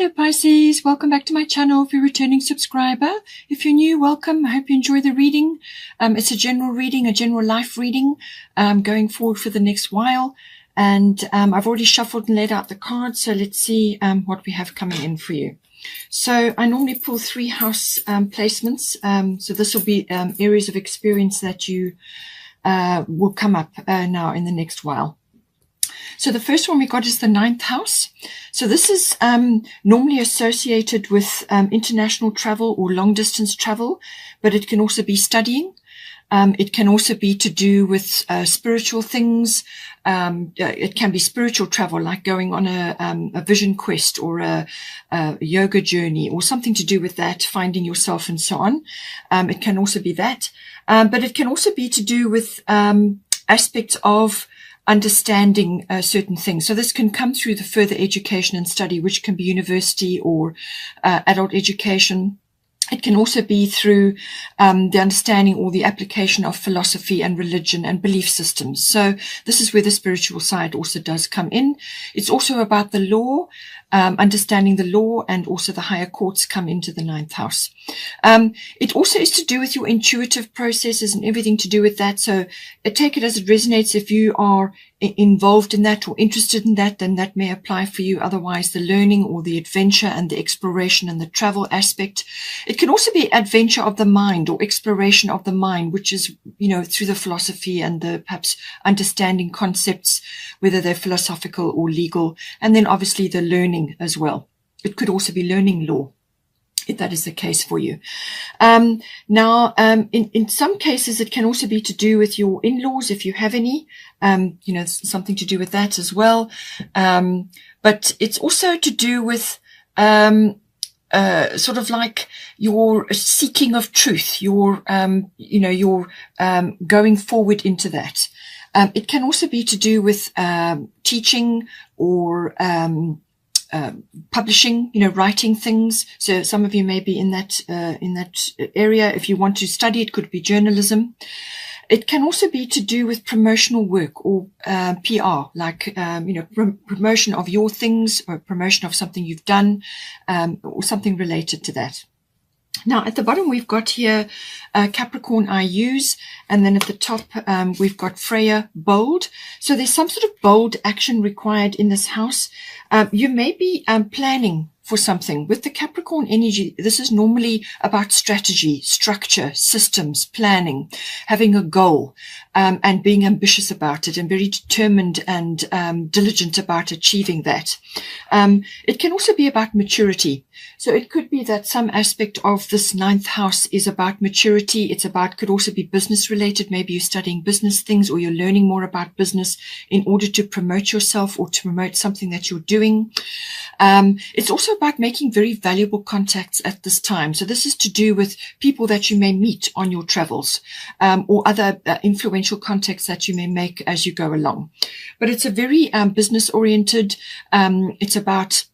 Hello Pisces, welcome back to my channel if you're a returning subscriber. If you're new, welcome. I hope you enjoy the reading. It's a general reading, a general life reading, going forward for the next while. And I've already shuffled and laid out the cards, so let's see what we have coming in for you. So I normally pull 3 house placements. So this will be areas of experience that you will come up now in the next while. So the first one we got is the 9th house. So this is normally associated with international travel or long distance travel, but it can also be studying. It can also be to do with spiritual things. It can be spiritual travel, like going on a vision quest or a yoga journey or something to do with that, finding yourself and so on. It can also be that. But it can also be to do with aspects of understanding certain things. So this can come through the further education and study, which can be university or adult education. It can also be through the understanding or the application of philosophy and religion and belief systems. So this is where the spiritual side also does come in. It's also about the law, understanding the law, and also the higher courts come into the 9th house. It also is to do with your intuitive processes and everything to do with that. So take it as it resonates. If you are involved in that or interested in that, then that may apply for you. Otherwise, the learning or the adventure and the exploration and the travel aspect. It can also be adventure of the mind or exploration of the mind, which is, through the philosophy and the perhaps understanding concepts, whether they're philosophical or legal. And then obviously the learning as well. It could also be learning law, if that is the case for you. Now, in some cases, it can also be to do with your in-laws, if you have any, something to do with that as well. But it's also to do with sort of like your seeking of truth, your going forward into that. It can also be to do with teaching or publishing, writing things. So some of you may be in that area. If you want to study, it could be journalism. It can also be to do with promotional work or PR, like promotion of your things or promotion of something you've done, or something related to that. Now, at the bottom, we've got here Capricorn, I use, and then at the top, we've got Freya, bold. So there's some sort of bold action required in this house. You may be planning for something. With the Capricorn energy, this is normally about strategy, structure, systems, planning, having a goal, and being ambitious about it and very determined and diligent about achieving that. It can also be about maturity. So it could be that some aspect of this 9th house is about maturity. It's about, could also be business related. Maybe you're studying business things or you're learning more about business in order to promote yourself or to promote something that you're doing. It's also about making very valuable contacts at this time. So this is to do with people that you may meet on your travels, or other influential contacts that you may make as you go along. But it's a very business oriented. It's about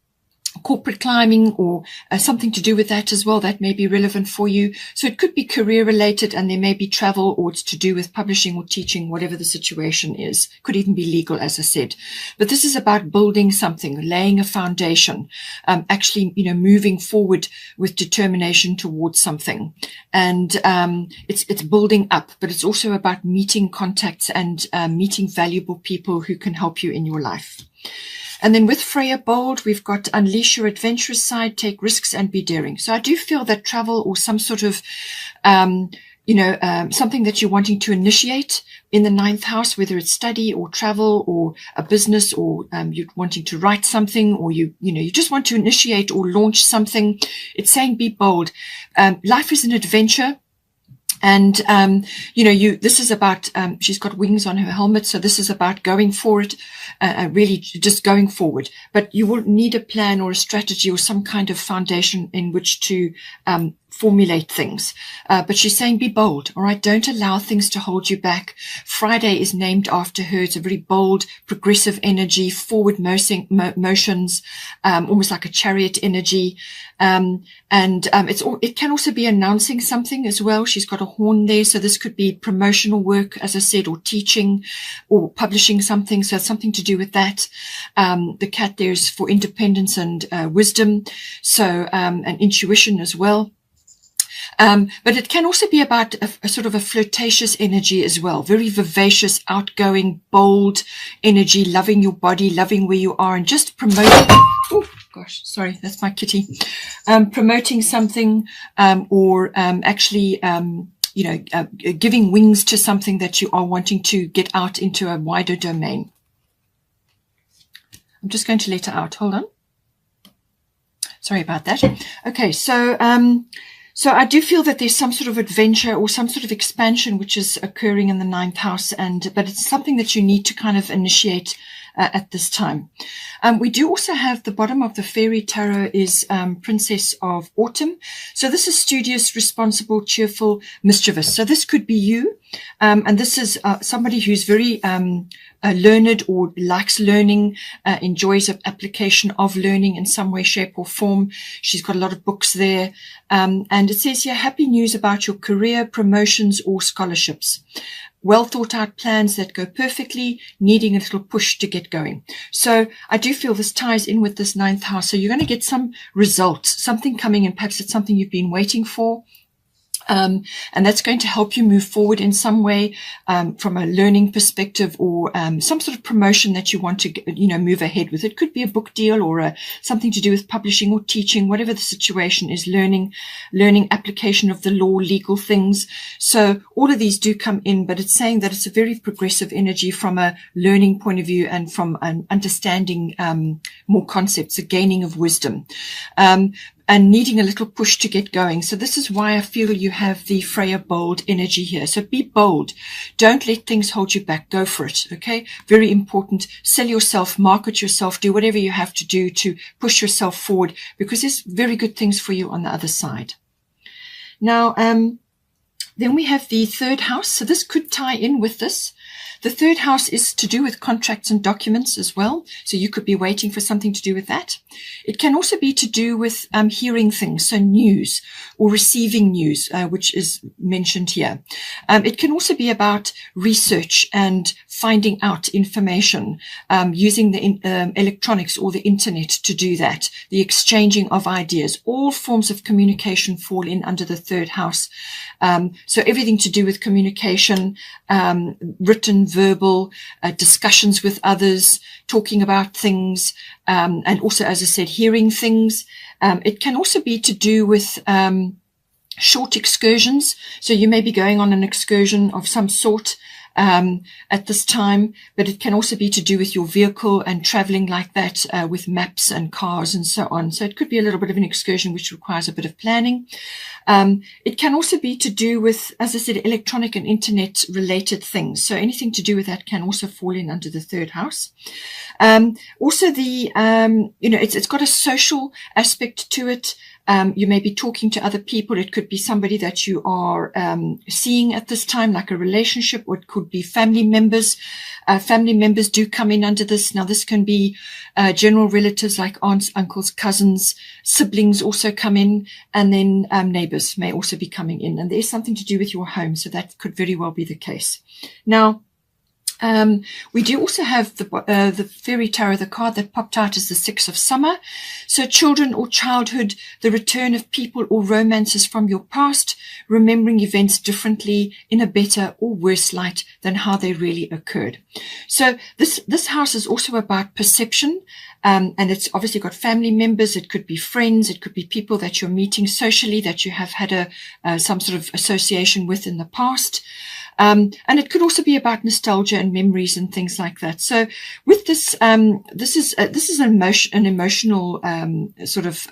corporate climbing or something to do with that as well. That may be relevant for you. So it could be career related, and there may be travel, or it's to do with publishing or teaching, whatever the situation is. Could even be legal, as I said. But this is about building something, laying a foundation, actually, moving forward with determination towards something. And it's building up, but it's also about meeting contacts and meeting valuable people who can help you in your life. And then with Freya Bold, we've got unleash your adventurous side, take risks and be daring. So I do feel that travel or some sort of, something that you're wanting to initiate in the 9th house, whether it's study or travel or a business, or you're wanting to write something, or you just want to initiate or launch something. It's saying be bold. Life is an adventure. And, this is about, she's got wings on her helmet. So this is about going for it, really just going forward. But you will need a plan or a strategy or some kind of foundation in which to, formulate things. But she's saying be bold, all right? Don't allow things to hold you back. Friday is named after her. It's a very bold, progressive energy, forward motions, almost like a chariot energy. It can also be announcing something as well. She's got a horn there. So this could be promotional work, as I said, or teaching or publishing something. So something to do with that. The cat there is for independence and wisdom. So, and intuition as well. But it can also be about a sort of a flirtatious energy as well. Very vivacious, outgoing, bold energy, loving your body, loving where you are, and just promoting. Oh, gosh, sorry, that's my kitty. Promoting something, or actually, giving wings to something that you are wanting to get out into a wider domain. I'm just going to let her out. Hold on. Sorry about that. Okay, so I do feel that there's some sort of adventure or some sort of expansion which is occurring in the 9th house, but it's something that you need to kind of initiate at this time. We do also have the bottom of the fairy tarot is Princess of Autumn. So this is studious, responsible, cheerful, mischievous. So this could be you, and this is somebody who's very learned or likes learning, enjoys an application of learning in some way, shape or form. She's got a lot of books there. And it says here, happy news about your career, promotions or scholarships. Well thought out plans that go perfectly, needing a little push to get going. So I do feel this ties in with this 9th house. So you're going to get some results, something coming in. Perhaps it's something you've been waiting for. And that's going to help you move forward in some way, from a learning perspective, or some sort of promotion that you want to, move ahead with. It could be a book deal or something to do with publishing or teaching, whatever the situation is, learning application of the law, legal things. So all of these do come in, but it's saying that it's a very progressive energy from a learning point of view and from an understanding more concepts, a gaining of wisdom. And needing a little push to get going. So this is why I feel you have the Freya bold energy here. So be bold. Don't let things hold you back. Go for it. Okay. Very important. Sell yourself, market yourself, do whatever you have to do to push yourself forward, because there's very good things for you on the other side. Now, then we have the 3rd house. So this could tie in with this. The 3rd house is to do with contracts and documents as well. So you could be waiting for something to do with that. It can also be to do with hearing things, so news or receiving news, which is mentioned here. It can also be about research and finding out information, using the electronics or the internet to do that, the exchanging of ideas. All forms of communication fall in under the 3rd house. So everything to do with communication, written, verbal, discussions with others, talking about things, and also, as I said, hearing things. It can also be to do with short excursions. So you may be going on an excursion of some sort at this time, but it can also be to do with your vehicle and traveling like that, with maps and cars and so on. So it could be a little bit of an excursion which requires a bit of planning. It can also be to do with, as I said, electronic and internet related things. So anything to do with that can also fall in under the 3rd house. Also it's got a social aspect to it. You may be talking to other people. It could be somebody that you are seeing at this time, like a relationship, or it could be family members. Family members do come in under this. Now, this can be general relatives like aunts, uncles, cousins, siblings also come in, and then neighbors may also be coming in. And there's something to do with your home, so that could very well be the case. Now, we do also have the fairy tarot. The card that popped out is the 6 of summer. So children or childhood, the return of people or romances from your past, remembering events differently in a better or worse light than how they really occurred. So this house is also about perception. And it's obviously got family members. It could be friends. It could be people that you're meeting socially that you have had some sort of association with in the past. And it could also be about nostalgia and memories and things like that. So with this, this is an emotional, sort of,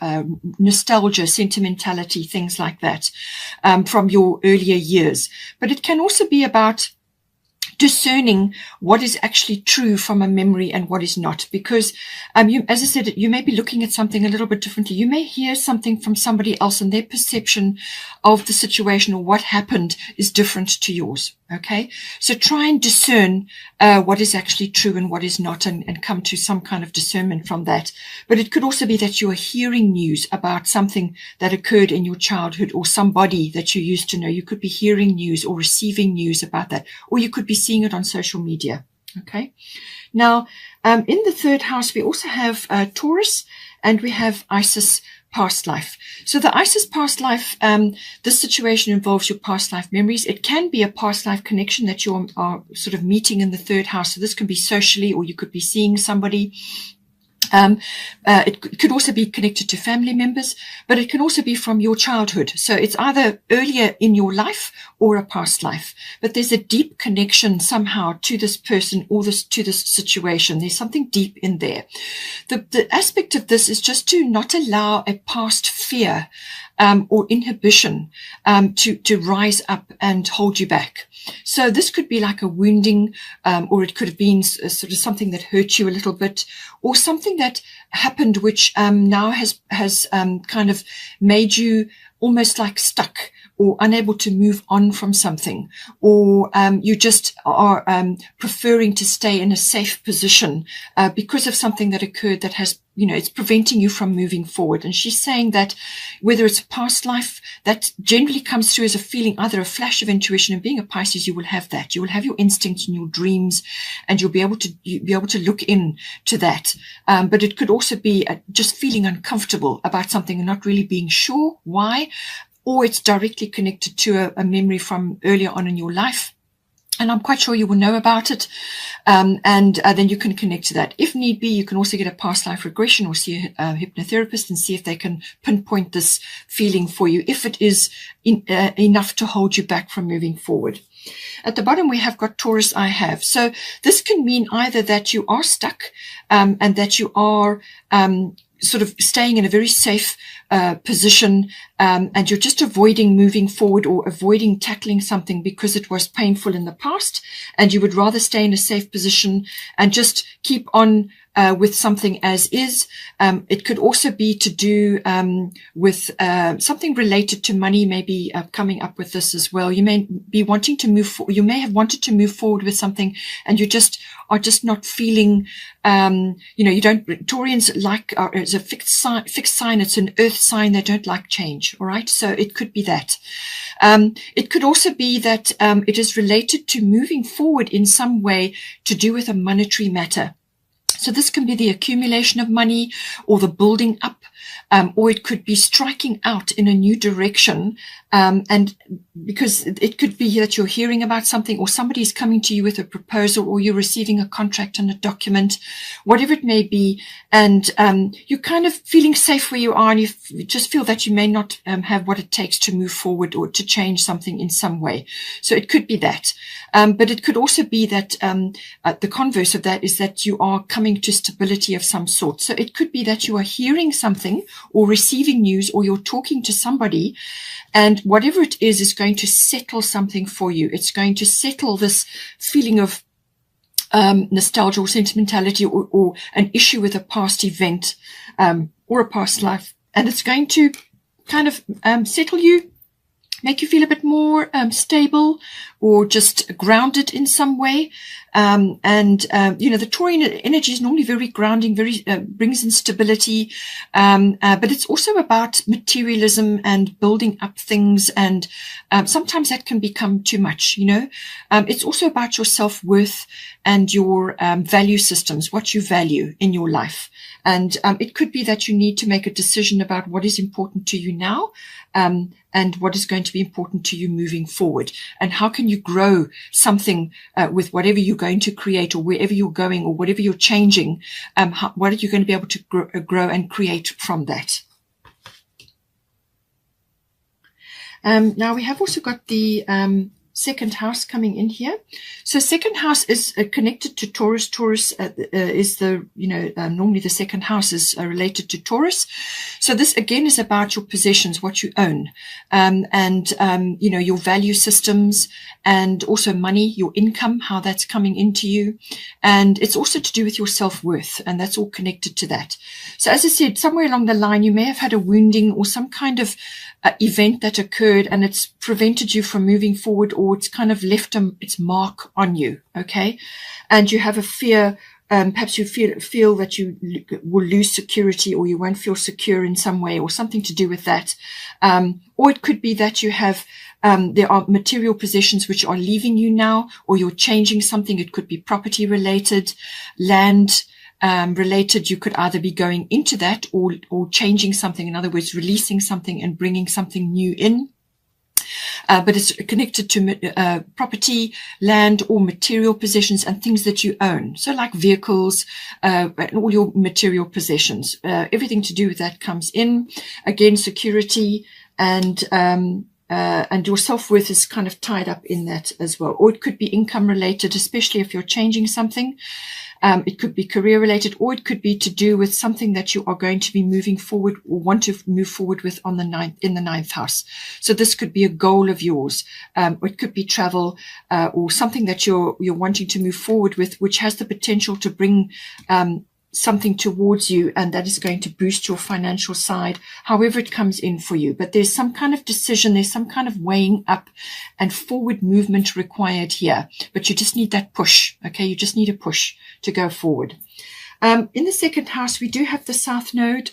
nostalgia, sentimentality, things like that, from your earlier years. But it can also be about discerning what is actually true from a memory and what is not. Because, as I said, you may be looking at something a little bit differently. You may hear something from somebody else and their perception of the situation or what happened is different to yours. Okay. So try and discern, what is actually true and what is not, and come to some kind of discernment from that. But it could also be that you are hearing news about something that occurred in your childhood or somebody that you used to know. You could be hearing news or receiving news about that, or you could be seeing it on social media. Okay. Now, in the third house, we also have Taurus, and we have Isis past life. So the Isis past life, this situation involves your past life memories. It can be a past life connection that you are sort of meeting in the third house. So this can be socially, or you could be seeing somebody. It could also be connected to family members, but it can also be from your childhood. So it's either earlier in your life or a past life, but there's a deep connection somehow to this person or to this situation. There's something deep in there. The aspect of this is just to not allow a past fear, or inhibition, to rise up and hold you back. So this could be like a wounding, or it could have been sort of something that hurt you a little bit, or something that happened which now has kind of made you almost like stuck or unable to move on from something, or you just are preferring to stay in a safe position because of something that occurred that has, it's preventing you from moving forward. And she's saying that whether it's a past life, that generally comes through as a feeling, either a flash of intuition, and being a Pisces, you will have that. You will have your instincts and your dreams, and you'll be able to look in to that. But it could also be just feeling uncomfortable about something and not really being sure why, or it's directly connected to a memory from earlier on in your life. And I'm quite sure you will know about it. And then you can connect to that. If need be, you can also get a past life regression or see a hypnotherapist and see if they can pinpoint this feeling for you, if it is enough to hold you back from moving forward. At the bottom, we have got Taurus, I have. So this can mean either that you are stuck, and that you are, sort of staying in a very safe position, and you're just avoiding moving forward or avoiding tackling something because it was painful in the past, and you would rather stay in a safe position and just keep on with something as is. It could also be to do with something related to money, maybe coming up with this as well. You may be wanting to move you may have wanted to move forward with something, and you just are just not feeling, you don't, Taurians like, it's a fixed sign, it's an earth sign, they don't like change, all right? So it could be that. It could also be that it is related to moving forward in some way to do with a monetary matter. So this can be the accumulation of money or the building up, or it could be striking out in a new direction. And because it could be that you're hearing about something, or somebody's coming to you with a proposal, or you're receiving a contract and a document, whatever it may be. And you're kind of feeling safe where you are, and you just feel that you may not have what it takes to move forward or to change something in some way. So it could be that. But it could also be that the converse of that is that you are coming to stability of some sort. So it could be that you are hearing something or receiving news, or you're talking to somebody, and whatever it is going to settle something for you. It's going to settle this feeling of nostalgia or sentimentality, or an issue with a past event, or a past life. And it's going to kind of settle you, make you feel a bit more stable, or just grounded in some way. The Taurian energy is normally very grounding, very brings in stability, but it's also about materialism and building up things, and sometimes that can become too much. It's also about your self-worth and your value systems, what you value in your life. And it could be that you need to make a decision about what is important to you now, and what is going to be important to you moving forward, and how can you grow something with whatever you're going to create, or wherever you're going, or whatever you're changing. What are you going to be able to grow and create from that? Now we have also got the second house coming in here. So second house is connected to Taurus. Taurus is the, normally the second house is related to Taurus. So this again is about your possessions, what you own, and your value systems, and also money, your income, how that's coming into you. And it's also to do with your self-worth, and that's all connected to that. So as I said, somewhere along the line, you may have had a wounding or some kind of event that occurred, and it's prevented you from moving forward, or it's kind of left its mark on you. Okay. And you have a fear, perhaps you feel that you will lose security, or you won't feel secure in some way, or something to do with that. Or it could be that you have, there are material possessions which are leaving you now, or you're changing something. It could be property related, land related. You could either be going into that or changing something. In other words, releasing something and bringing something new in. But it's connected to property, land, or material possessions and things that you own. So like vehicles, and all your material possessions, everything to do with that comes in. Again, security and your self-worth is kind of tied up in that as well. Or it could be income related, especially if you're changing something. It could be career related, or it could be to do with something that you are going to be moving forward or want to move forward with in the ninth house. So this could be a goal of yours. Or it could be travel, or something that you're wanting to move forward with, which has the potential to bring, something towards you, and that is going to boost your financial side, however it comes in for you. But there's some kind of decision, there's some kind of weighing up and forward movement required here. But you just need that push. Okay. You just need a push to go forward. In the second house, we do have the South Node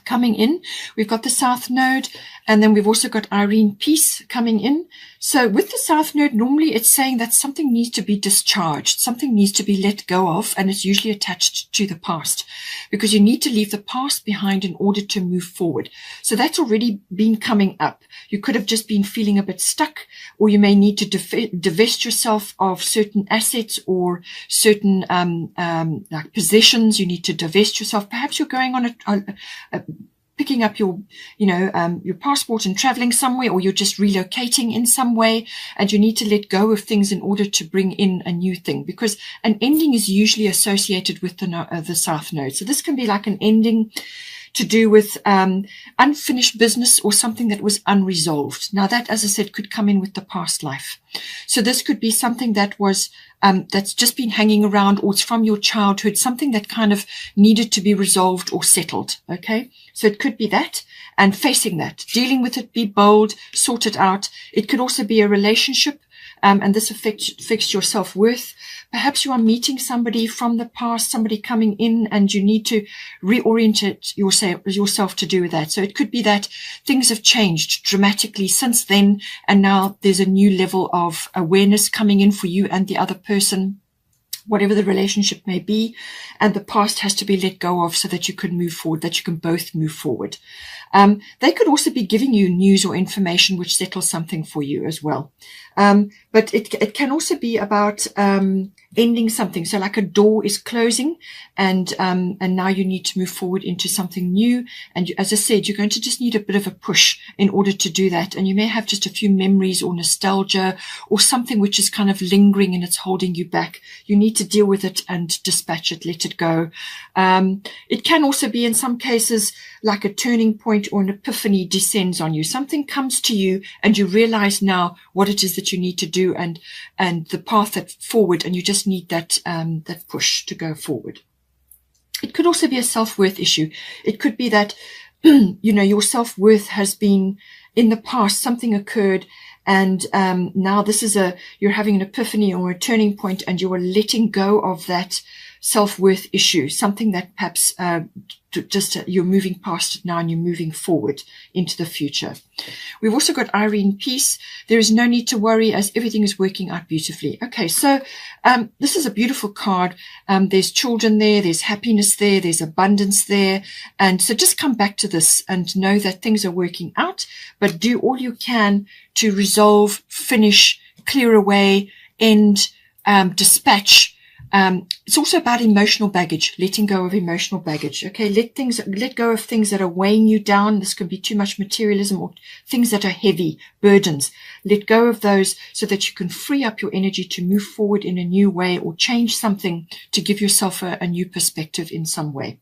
coming in. We've got the South Node, and then we've also got Irene Peace coming in. So with the South Node, normally it's saying that something needs to be discharged, something needs to be let go of, and it's usually attached to the past, because you need to leave the past behind in order to move forward. So that's already been coming up. You could have just been feeling a bit stuck, or you may need to divest yourself of certain assets or certain like possessions. You need to divest yourself. Perhaps you're going on picking up your passport and traveling somewhere, or you're just relocating in some way, and you need to let go of things in order to bring in a new thing, because an ending is usually associated with the South Node. So this can be like an ending to do with unfinished business or something that was unresolved. Now that, as I said, could come in with the past life. So this could be something that was that's just been hanging around, or it's from your childhood, something that kind of needed to be resolved or settled. Okay, so it could be that, and facing that, dealing with it, be bold, sort it out. It could also be a relationship, and this affects your self-worth. Perhaps you are meeting somebody from the past, somebody coming in, and you need to reorient yourself to do with that. So it could be that things have changed dramatically since then, and now there's a new level of awareness coming in for you and the other person, whatever the relationship may be, and the past has to be let go of so that you can move forward, that you can both move forward. They could also be giving you news or information which settles something for you as well. But it can also be about ending something. So like a door is closing, and now you need to move forward into something new. And as I said, you're going to just need a bit of a push in order to do that. And you may have just a few memories or nostalgia or something which is kind of lingering and it's holding you back. You need to deal with it and dispatch it, let it go. It can also be in some cases like a turning point or an epiphany descends on you. Something comes to you and you realize now what it is that you need to do and the path that forward, and you just need that push to go forward. It could also be a self-worth issue. It could be that your self-worth has been in the past, something occurred, and now this is you're having an epiphany or a turning point, and you are letting go of that self-worth issue, something that perhaps you're moving past it now and you're moving forward into the future. We've also got Irene Peace. There is no need to worry as everything is working out beautifully. Okay, so this is a beautiful card. There's children there, there's happiness there, there's abundance there. And so just come back to this and know that things are working out, but do all you can to resolve, finish, clear away, end, dispatch It's also about emotional baggage, letting go of emotional baggage. Okay, let go of things that are weighing you down. This can be too much materialism or things that are heavy, burdens. Let go of those so that you can free up your energy to move forward in a new way or change something to give yourself a new perspective in some way.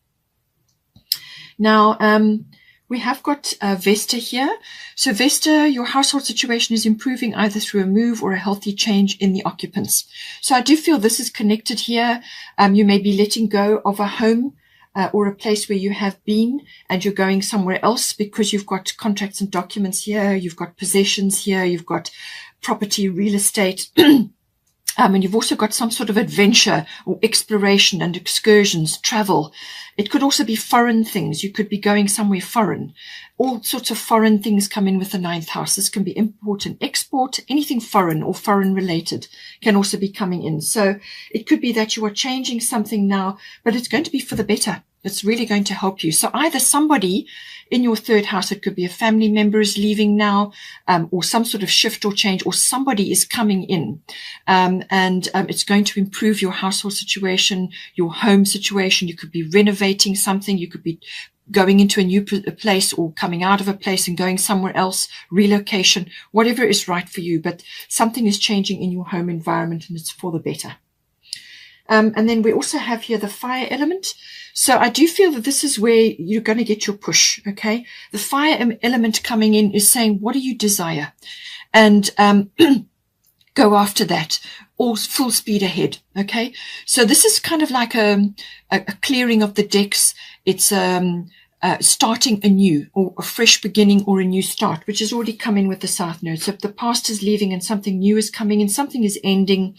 Now, we have got Vesta here. So Vesta, your household situation is improving either through a move or a healthy change in the occupants. So I do feel this is connected here. You may be letting go of a home or a place where you have been and you're going somewhere else because you've got contracts and documents here. You've got possessions here. You've got property, real estate. And you've also got some sort of adventure or exploration and excursions, travel. It could also be foreign things. You could be going somewhere foreign. All sorts of foreign things come in with the 9th house. This can be import and export. Anything foreign or foreign related can also be coming in. So it could be that you are changing something now, but it's going to be for the better. It's really going to help you. So either somebody in your 3rd house, it could be a family member is leaving now, or some sort of shift or change, or somebody is coming in. And it's going to improve your household situation, your home situation. You could be renovating something. You could be going into a new place or coming out of a place and going somewhere else, relocation, whatever is right for you. But something is changing in your home environment and it's for the better. And then we also have here the fire element. So I do feel that this is where you're going to get your push. Okay. The fire element coming in is saying, what do you desire? And, go after that, all full speed ahead. Okay. So this is kind of like a clearing of the decks. It's, starting anew or a fresh beginning or a new start, which is already coming with the South Node. So if the past is leaving and something new is coming in, something is ending,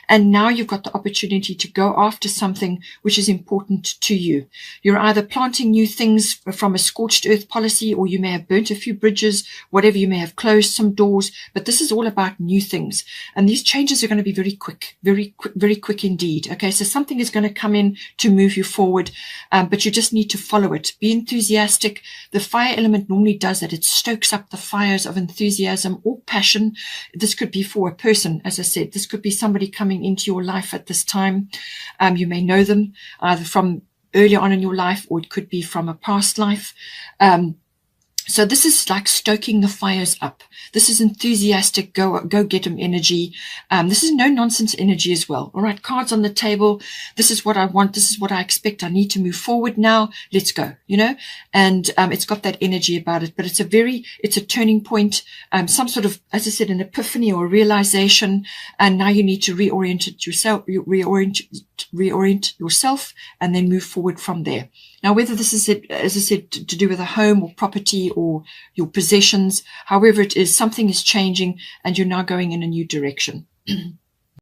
and now you've got the opportunity to go after something which is important to you. You're either planting new things from a scorched earth policy, or you may have burnt a few bridges, whatever, you may have closed some doors, but this is all about new things. And these changes are going to be very quick, very quick indeed. Okay. So something is going to come in to move you forward. But you just need to follow it. Be enthusiastic. The fire element normally does that. It stokes up the fires of enthusiasm or passion. This could be for a person, as I said. This could be somebody coming into your life at this time. You may know them either from earlier on in your life, or it could be from a past life. So this is like stoking the fires up. This is enthusiastic, go get 'em energy. This is no nonsense energy as well. All right, cards on the table. This is what I want. This is what I expect. I need to move forward now. Let's go, you know, and it's got that energy about it, but it's a turning point, some sort of, as I said, an epiphany or a realization. And now you need to reorient yourself and then move forward from there. Now, whether this is, as I said, to do with a home or property or your possessions, however it is, something is changing and you're now going in a new direction.